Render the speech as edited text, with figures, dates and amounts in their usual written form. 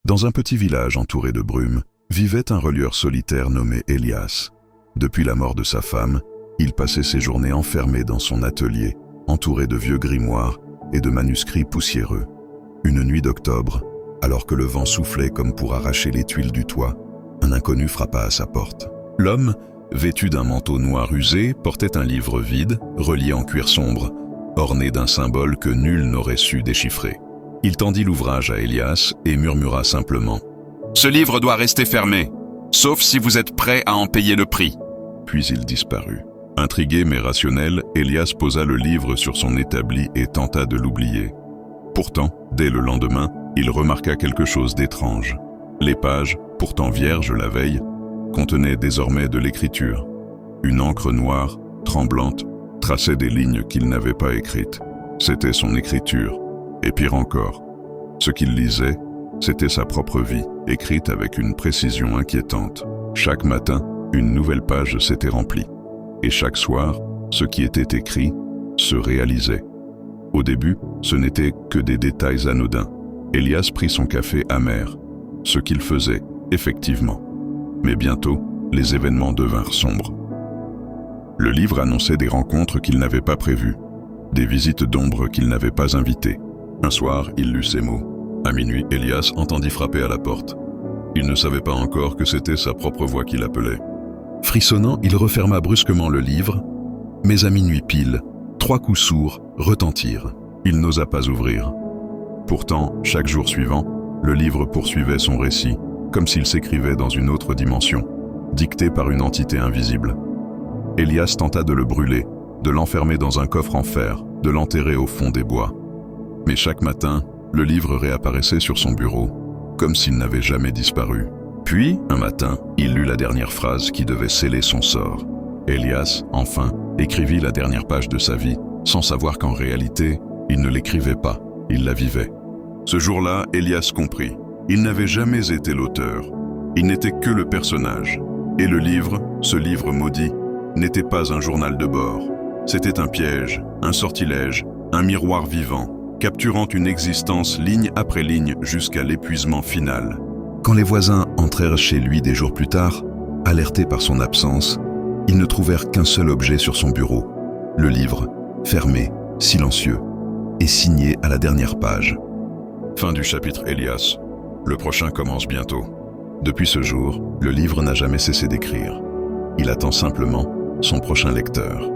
Dans un petit village entouré de brume, vivait un relieur solitaire nommé Elias. Depuis la mort de sa femme, il passait ses journées enfermé dans son atelier, entouré de vieux grimoires et de manuscrits poussiéreux. Une nuit d'octobre, alors que le vent soufflait comme pour arracher les tuiles du toit, un inconnu frappa à sa porte. L'homme, vêtu d'un manteau noir usé, portait un livre vide, relié en cuir sombre, orné d'un symbole que nul n'aurait su déchiffrer. Il tendit l'ouvrage à Elias et murmura simplement « Ce livre doit rester fermé, sauf si vous êtes prêt à en payer le prix. » Puis il disparut. Intrigué mais rationnel, Elias posa le livre sur son établi et tenta de l'oublier. Pourtant, dès le lendemain, il remarqua quelque chose d'étrange. Les pages, pourtant vierges la veille, contenaient désormais de l'écriture. Une encre noire, tremblante, traçait des lignes qu'il n'avait pas écrites. C'était son écriture. Et pire encore, ce qu'il lisait, c'était sa propre vie, écrite avec une précision inquiétante. Chaque matin, une nouvelle page s'était remplie. Et chaque soir, ce qui était écrit se réalisait. Au début, ce n'était que des détails anodins. Elias prit son café amer, ce qu'il faisait, effectivement. Mais bientôt, les événements devinrent sombres. Le livre annonçait des rencontres qu'il n'avait pas prévues, des visites d'ombre qu'il n'avait pas invitées. Un soir, il lut ces mots. À minuit, Elias entendit frapper à la porte. Il ne savait pas encore que c'était sa propre voix qui l'appelait. Frissonnant, il referma brusquement le livre, mais à minuit pile, 3 coups sourds retentirent. Il n'osa pas ouvrir. Pourtant, chaque jour suivant, le livre poursuivait son récit, comme s'il s'écrivait dans une autre dimension, dicté par une entité invisible. Elias tenta de le brûler, de l'enfermer dans un coffre en fer, de l'enterrer au fond des bois. Mais chaque matin, le livre réapparaissait sur son bureau, comme s'il n'avait jamais disparu. Puis, un matin, il lut la dernière phrase qui devait sceller son sort. Elias, enfin, écrivit la dernière page de sa vie, sans savoir qu'en réalité, il ne l'écrivait pas, il la vivait. Ce jour-là, Elias comprit. Il n'avait jamais été l'auteur. Il n'était que le personnage. Et le livre, ce livre maudit, n'était pas un journal de bord. C'était un piège, un sortilège, un miroir vivant, capturant une existence ligne après ligne jusqu'à l'épuisement final. Quand les voisins entrèrent chez lui des jours plus tard, alertés par son absence, ils ne trouvèrent qu'un seul objet sur son bureau, le livre, fermé, silencieux, et signé à la dernière page. Fin du chapitre Elias. Le prochain commence bientôt. Depuis ce jour, le livre n'a jamais cessé d'écrire. Il attend simplement son prochain lecteur.